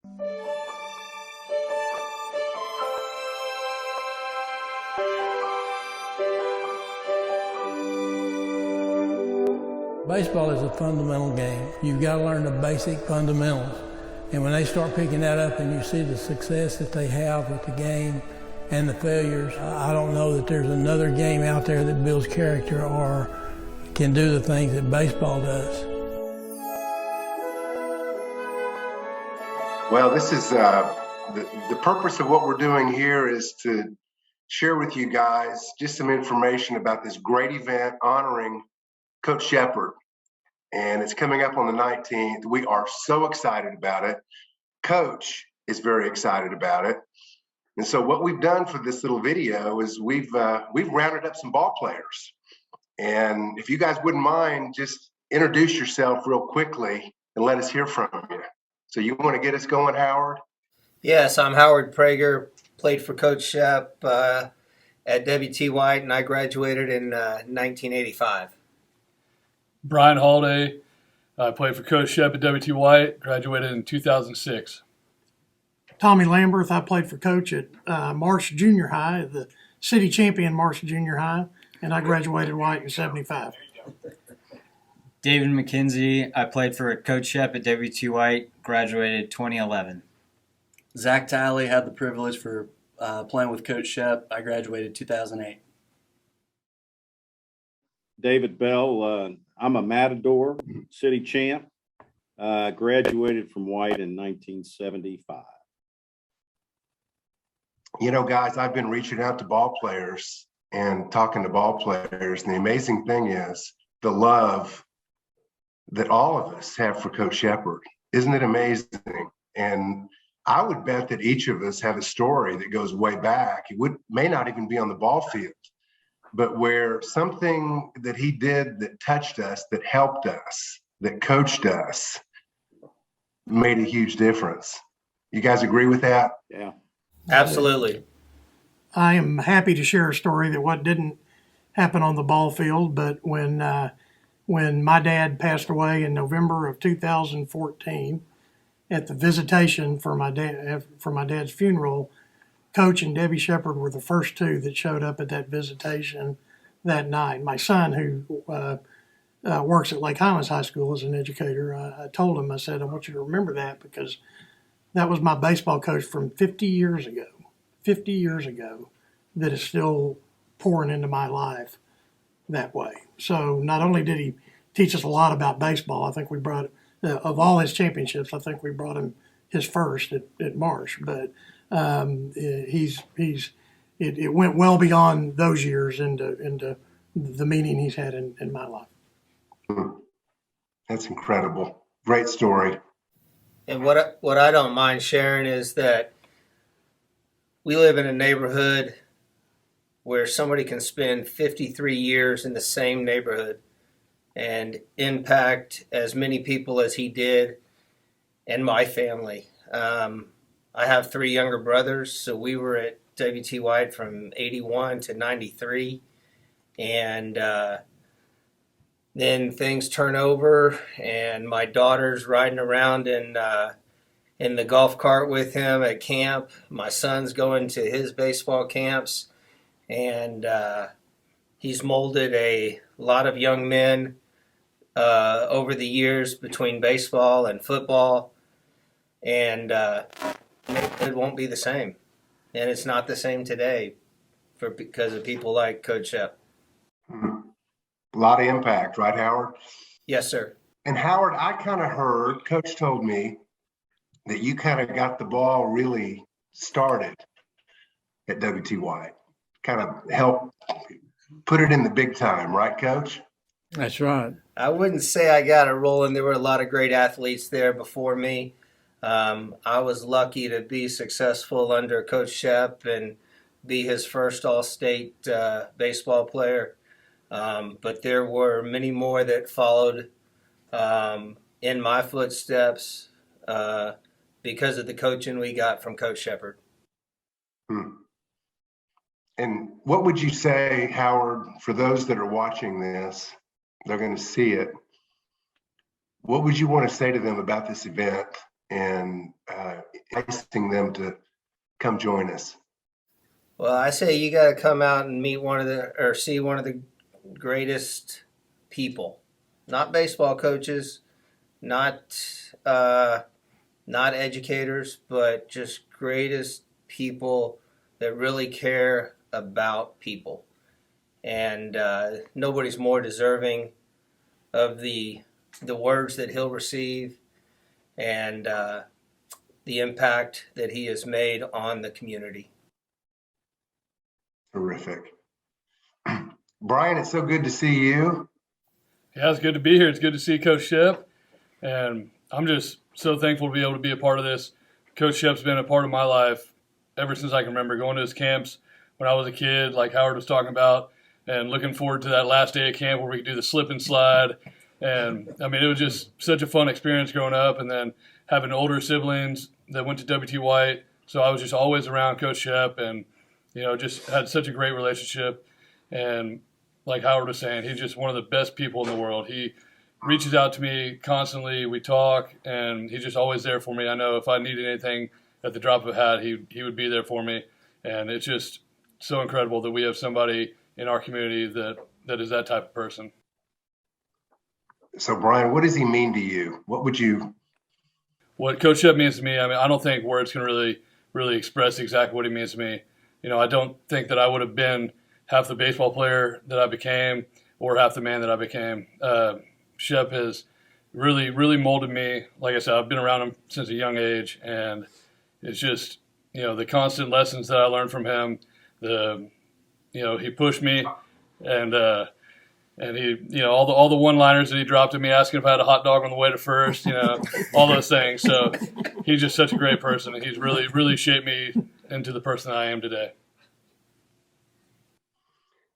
Baseball is a fundamental game. You've got to learn the basic fundamentals. And when they start picking that up and you see the success that they have with the game and the failures, I don't know that there's another game out there that builds character or can do the things that baseball does. Well, this is the purpose of what we're doing here is to share with you guys just some information about this great event honoring Coach Shepherd. And it's coming up on the 19th. We are so excited about it. Coach is very excited about it. And so what we've done for this little video is we've rounded up some ball players. And if you guys wouldn't mind, just introduce yourself real quickly and let us hear from you. So you want to get us going, Howard? Yes, I'm Howard Prager, played for Coach Shep at W.T. White, and I graduated in 1985. Brian Holiday, I played for Coach Shep at W.T. White, graduated in 2006. Tommy Lamberth, I played for Coach at Marsh Junior High, the city champion Marsh Junior High, and I graduated White in 75. David McKenzie, I played for Coach Shep at W.T. White, graduated 2011. Zach Talley, had the privilege for playing with Coach Shep. I graduated 2008. David Bell, I'm a Matador city champ. Graduated from White in 1975. You know, guys, I've been reaching out to ball players and talking to ball players. And the amazing thing is the love that all of us have for Coach Shepherd. Isn't it amazing? And I would bet that each of us have a story that goes way back. It may not even be on the ball field, but where something that he did that touched us, that helped us, that coached us, made a huge difference. You guys agree with that? Yeah. Absolutely. I am happy to share a story that what didn't happen on the ball field, but when my dad passed away in November of 2014 at the visitation for my dad's funeral, Coach and Debbie Shepherd were the first two that showed up at that visitation that night. My son, who works at Lake Highlands High School as an educator, I told him, I said, I want you to remember that because that was my baseball coach from 50 years ago that is still pouring into my life that way. So not only did he teach us a lot about baseball, I think we brought, of all his championships, I think we brought him his first at Marsh, but it went well beyond those years into the meaning he's had in my life. That's incredible. Great story. And what I don't mind sharing is that we live in a neighborhood where somebody can spend 53 years in the same neighborhood and impact as many people as he did and my family. I have three younger brothers, so we were at W.T. White from 81 to 93. And then things turn over, and my daughter's riding around in the golf cart with him at camp. My son's going to his baseball camps, and he's molded a lot of young men over the years between baseball and football, and it won't be the same. And it's not the same today because of people like Coach Shep. A lot of impact, right, Howard? Yes, sir. And Howard, I kind of heard, Coach told me that you kind of got the ball really started at W.T. White, kind of helped put it in the big time, right, Coach? That's right. I wouldn't say I got it rolling. There were a lot of great athletes there before me. I was lucky to be successful under Coach Shep and be his first All-State baseball player. But there were many more that followed in my footsteps because of the coaching we got from Coach Shepherd. And what would you say, Howard, for those that are watching this, they're going to see it, what would you want to say to them about this event and enticing them to come join us? Well, I say you got to come out and meet see one of the greatest people, not baseball coaches, not not educators, but just greatest people that really care about people. And nobody's more deserving of the words that he'll receive and the impact that he has made on the community. Terrific. Brian, it's so good to see you. Yeah, it's good to be here. It's good to see Coach Shep, and I'm just so thankful to be able to be a part of this. Coach Shep's been a part of my life ever since I can remember, going to his camps when I was a kid, like Howard was talking about, and looking forward to that last day of camp where we could do the slip and slide. And, I mean, it was just such a fun experience growing up, and then having older siblings that went to W.T. White. So I was just always around Coach Shep and, you know, just had such a great relationship. And like Howard was saying, he's just one of the best people in the world. He reaches out to me constantly. We talk, and he's just always there for me. I know if I needed anything at the drop of a hat, he would be there for me. And it's just so incredible that we have somebody in our community that is that type of person. So, Brian, what does he mean to you? What Coach Shep means to me, I mean, I don't think words can really express exactly what he means to me. You know, I don't think that I would have been half the baseball player that I became or half the man that I became. Shep has really molded me. Like I said, I've been around him since a young age, and it's just, you know, the constant lessons that I learned from him. He pushed me, and he, you know, all the one-liners that he dropped at me, asking if I had a hot dog on the way to first, you know, all those things. So he's just such a great person, and he's really shaped me into the person that I am today.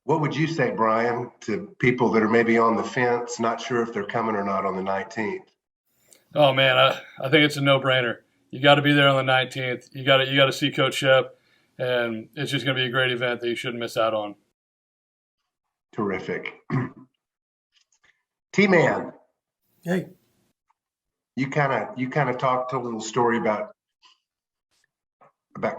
What would you say, Brian, to people that are maybe on the fence, not sure if they're coming or not on the 19th? Oh man, I think it's a no-brainer. You got to be there on the 19th. You got to see Coach Shep, and it's just going to be a great event that you shouldn't miss out on. Terrific. T-Man. Hey. You kind of told a little story about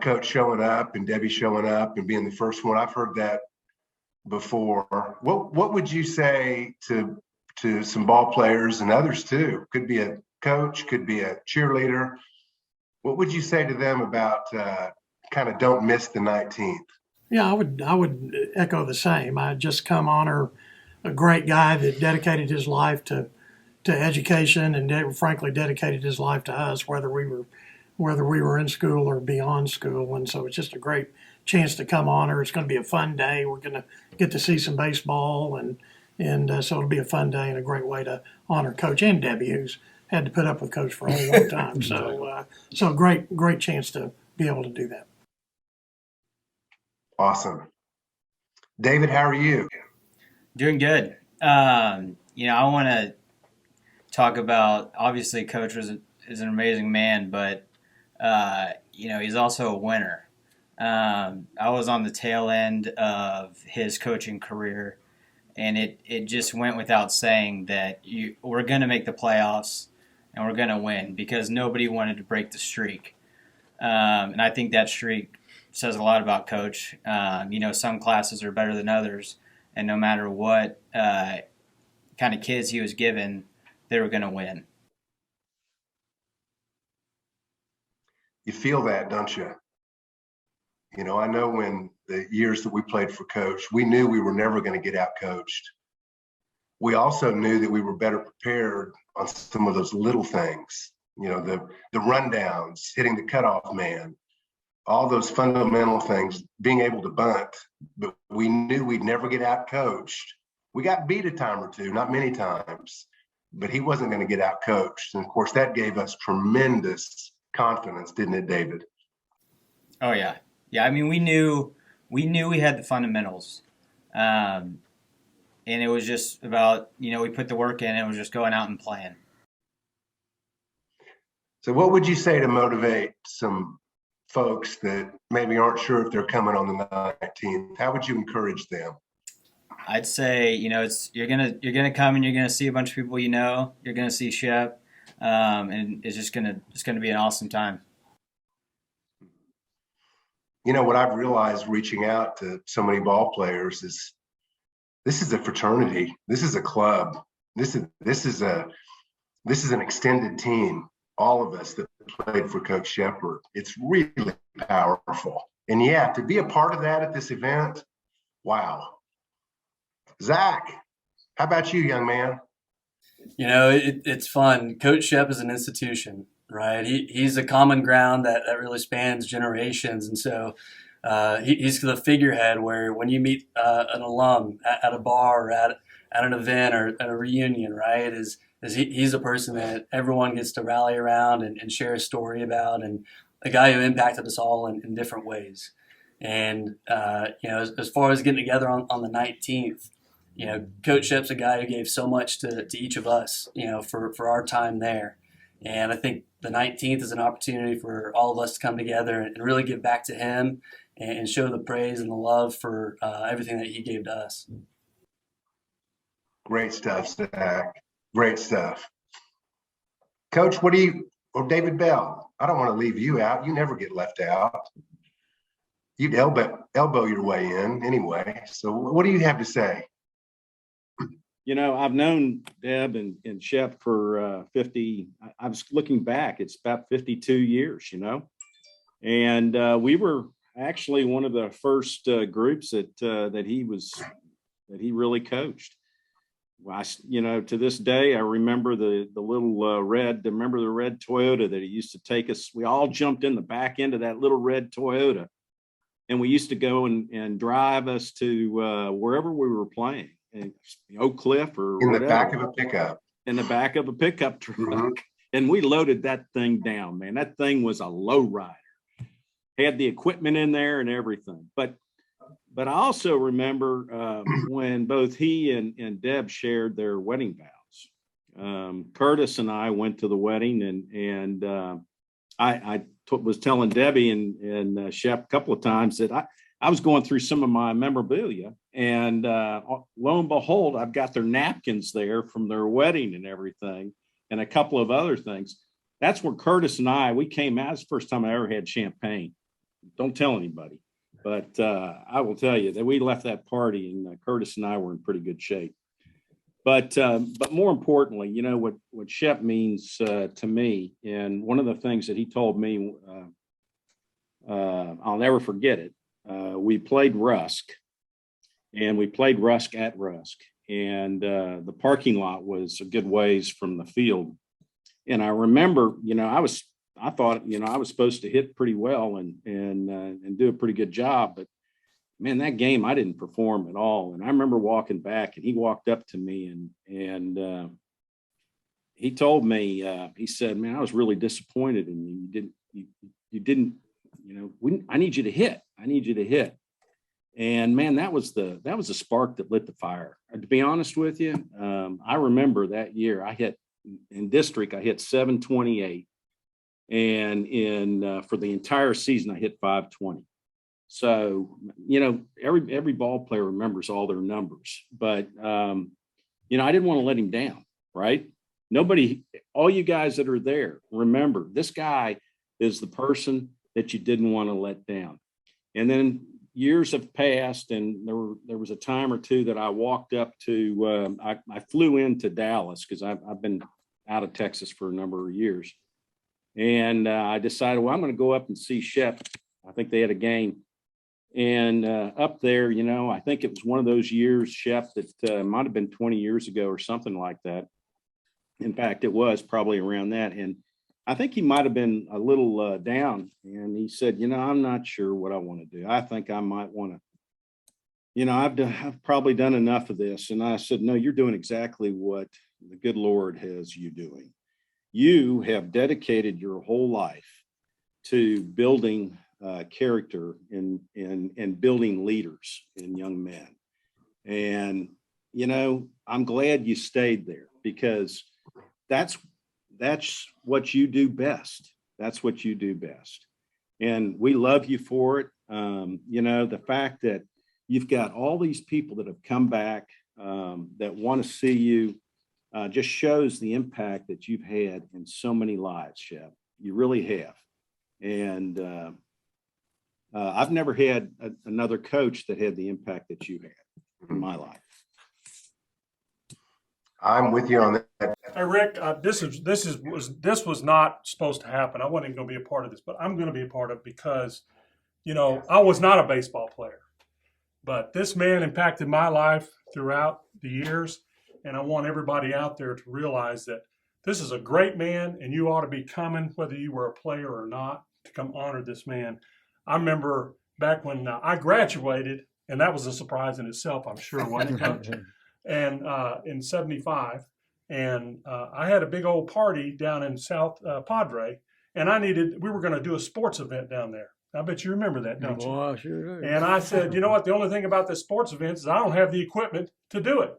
Coach showing up and Debbie showing up and being the first one. I've heard that before. What would you say to some ball players and others too? Could be a coach, could be a cheerleader. What would you say to them about kind of don't miss the 19th? Yeah, I would echo the same. I just come honor a great guy that dedicated his life to education and frankly dedicated his life to us, whether we were in school or beyond school. And so it's just a great chance to come honor. It's going to be a fun day. We're going to get to see some baseball, and so it'll be a fun day and a great way to honor Coach and Debbie, who's had to put up with Coach for a whole long time. So great chance to be able to do that. Awesome. David, how are you? Doing good. I want to talk about, obviously Coach is an amazing man, but he's also a winner. I was on the tail end of his coaching career, and it just went without saying that we're going to make the playoffs and we're going to win because nobody wanted to break the streak. And I think that streak says a lot about Coach. Some classes are better than others, and no matter what kind of kids he was given, they were going to win. You feel that, don't you? You know, I know when the years that we played for Coach, we knew we were never going to get out coached. We also knew that we were better prepared on some of those little things, you know, the rundowns, hitting the cutoff man, all those fundamental things, being able to bunt, but we knew we'd never get out coached. We got beat a time or two, not many times, but he wasn't going to get out coached. And of course, that gave us tremendous confidence, didn't it, David? Oh yeah. Yeah. I mean, we knew we had the fundamentals. And it was just about, we put the work in and it was just going out and playing. So what would you say to motivate some folks that maybe aren't sure if they're coming on the 19th? How would you encourage them? I'd say, you're gonna come and you're gonna see a bunch of people. You're gonna see Shep. and it's gonna be an awesome time. You know, what I've realized reaching out to so many ball players is this is a fraternity. This is a club. This is an extended team. All of us that played for Coach Shepherd. It's really powerful. And yeah, to be a part of that at this event, wow. Zach, how about you, young man? You know, it's fun. Coach Shep is an institution, right? He's a common ground that really spans generations. And so he's the figurehead where when you meet an alum at a bar or at an event or at a reunion, right, he's a person that everyone gets to rally around and share a story about, and a guy who impacted us all in different ways. And, you know, as far as getting together on the 19th, you know, Coach Shep's a guy who gave so much to each of us, you know, for our time there. And I think the 19th is an opportunity for all of us to come together and really give back to him and show the praise and the love for everything that he gave to us. Great stuff, Zach. Great stuff. Coach, David Bell, I don't want to leave you out. You never get left out. You'd elbow your way in anyway. So what do you have to say? You know, I've known Deb and Shep for 50, I was looking back, it's about 52 years, you know, and we were actually one of the first groups that he really coached. You know, to this day, I remember the little red Toyota that he used to take us. We all jumped in the back end of that little red Toyota, and we used to go and drive us to wherever we were playing. Oak Cliff or in the whatever. back of a pickup. In the back of a pickup truck. Mm-hmm. And we loaded that thing down, man. That thing was a low rider. Had the equipment in there and everything. But I also remember when both he and Deb shared their wedding vows. Curtis and I went to the wedding, and I was telling Debbie and Shep a couple of times that I was going through some of my memorabilia, and lo and behold, I've got their napkins there from their wedding and everything, and a couple of other things. That's where Curtis and we came out. It's the first time I ever had champagne. Don't tell anybody, but I will tell you that we left that party, and Curtis and I were in pretty good shape. But more importantly, you know what Shep means to me, and one of the things that he told me, I'll never forget it. We played Rusk, and we played Rusk at Rusk, and the parking lot was a good ways from the field. And I remember, you know, I thought, you know, I was supposed to hit pretty well and do a pretty good job, but man, that game I didn't perform at all. And I remember walking back, and he walked up to me and he told me, he said, "Man, I was really disappointed in you. You didn't, you know, I need you to hit. I need you to hit." And man, that was the spark that lit the fire. To be honest with you, I remember that year I hit in district, I hit 728, and in for the entire season I hit 520. So, you know, every ball player remembers all their numbers, but you know, I didn't want to let him down, right? Nobody, all you guys that are there, remember this guy is the person that you didn't want to let down. And then years have passed, and there was a time or two that I walked up to, I flew into Dallas because I've been out of Texas for a number of years. And I decided, well, I'm going to go up and see Shep. I think they had a game. And up there, you know, I think it was one of those years, Shep, that might have been 20 years ago or something like that. In fact, it was probably around that. And I think he might have been a little down, and he said, "You know, I'm not sure what I want to do. I think I might want to, you know, I've probably done enough of this." And I said, "No, you're doing exactly what the good Lord has you doing. You have dedicated your whole life to building character and building leaders in young men. And, you know, I'm glad you stayed there, because that's what you do best. That's what you do best. And we love you for it. You know, the fact that you've got all these people that have come back that want to see you just shows the impact that you've had in so many lives, Shep. You really have. And I've never had another coach that had the impact that you had in my life. I'm with you on that. Hey Rick, this was not supposed to happen. I wasn't going to be a part of this, but I'm going to be a part of it because, you know, I was not a baseball player, but this man impacted my life throughout the years, and I want everybody out there to realize that this is a great man, and you ought to be coming, whether you were a player or not, to come honor this man. I remember back when I graduated, and that was a surprise in itself, I'm sure, wasn't it, Coach? And in '75, and I had a big old party down in South Padre, and we were going to do a sports event down there. I bet you remember that, don't you? Well, I sure do. And I said, you know what? The only thing about this sports event is I don't have the equipment to do it.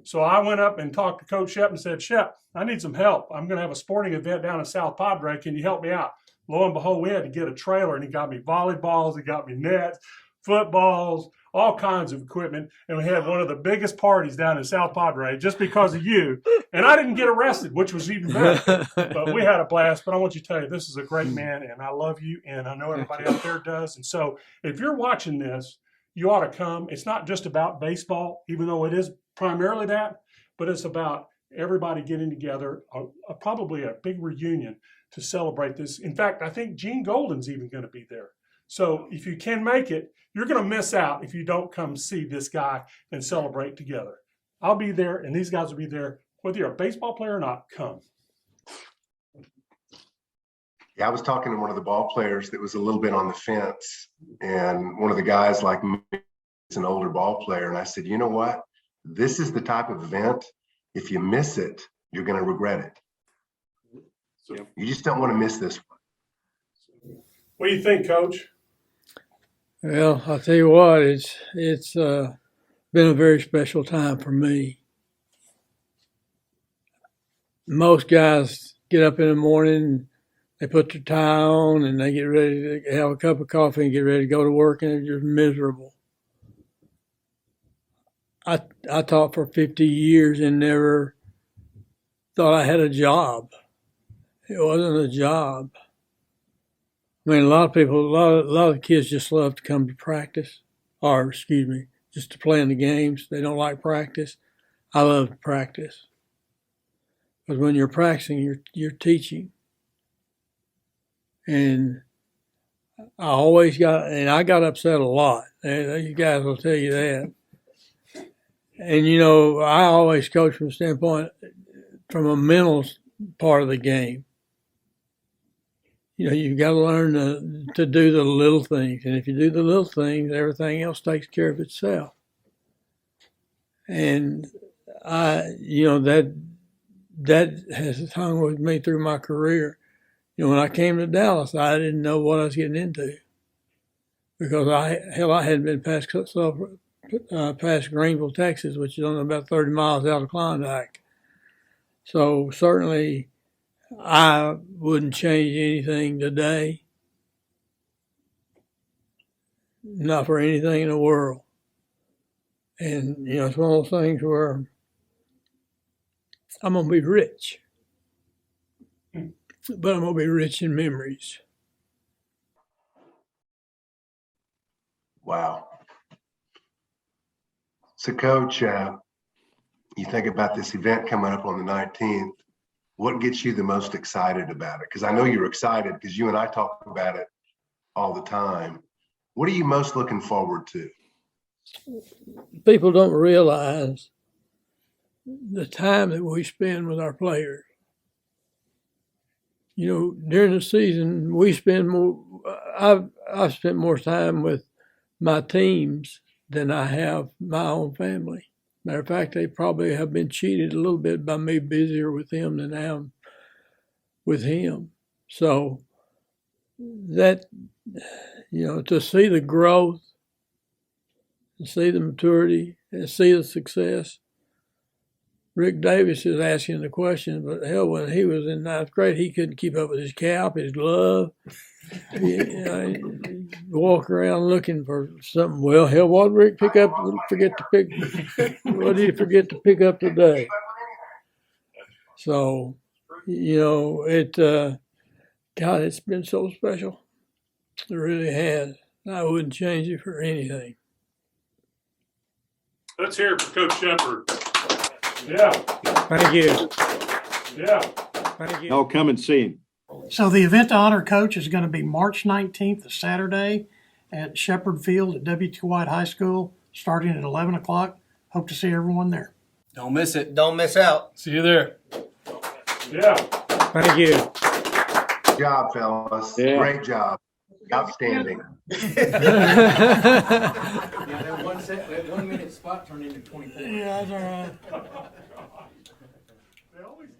So I went up and talked to Coach Shep and said, Shep, I need some help. I'm going to have a sporting event down in South Padre. Can you help me out? Lo and behold, we had to get a trailer, and he got me volleyballs, he got me nets, footballs, all kinds of equipment. And we had one of the biggest parties down in South Padre just because of you. And I didn't get arrested, which was even better. But we had a blast. But I want you to tell you, this is a great man, and I love you, and I know everybody out there does. And so if you're watching this, you ought to come. It's not just about baseball, even though it is primarily that, but it's about everybody getting together, probably a big reunion to celebrate this. In fact, I think Gene Golden's even going to be there. So if you can make it, you're going to miss out if you don't come see this guy and celebrate together. I'll be there, and these guys will be there. Whether you're a baseball player or not, come. Yeah, I was talking to one of the ball players that was a little bit on the fence, and one of the guys like me is an older ball player, and I said, you know what? This is the type of event, if you miss it, you're going to regret it. So, You just don't want to miss this one. what do you think, Coach? Well, I'll tell you what, it's been a very special time for me. Most guys get up in the morning, they put their tie on, and they get ready to have a cup of coffee and get ready to go to work, and they're just miserable. I taught for 50 years and never thought I had a job. It wasn't a job. I mean, a lot of people, a lot of kids just love to come to practice, or excuse me, just to play in the games. They don't like practice. I love to practice. Because when you're practicing, you're teaching. And I got upset a lot. And you guys will tell you that. And, you know, I always coach from the standpoint, from a mental part of the game. You know, you've got to learn to do the little things. And if you do the little things, everything else takes care of itself. And that has hung with me through my career. You know, when I came to Dallas, I didn't know what I was getting into. Because I hadn't been past Greenville, Texas, which is only about 30 miles out of Klondike. So certainly I wouldn't change anything today. Not for anything in the world. And, you know, it's one of those things where I'm going to be rich. But I'm going to be rich in memories. Wow. So, Coach, you think about this event coming up on the 19th. What gets you the most excited about it? Because I know you're excited because you and I talk about it all the time. What are you most looking forward to? People don't realize the time that we spend with our players. You know, during the season, we spend more. I've spent more time with my teams than I have my own family. Matter of fact, they probably have been cheated a little bit by me busier with them than I am with him. So that, you know, to see the growth, to see the maturity, and see the success. Rick Davis is asking the question, but hell, when he was in ninth grade, he couldn't keep up with his cap, his glove. He'd walk around looking for something. Well, hell, what did Rick what did he forget to pick up today? So, God, it's been so special. It really has. I wouldn't change it for anything. Let's hear it for Coach Shepard. Yeah, Thank you. yeah. Thank you. Y'all come and see him. So the event to honor Coach is going to be March 19th, a Saturday, at Shepherd Field at W.T. White High School, starting at 11 o'clock. Hope to see everyone there. Don't miss it. Don't miss out. See you there. Yeah. Thank you. Good job, fellas. Yeah. Great job. Outstanding. That 1 minute spot turned into 24. Yeah, that's all right. They always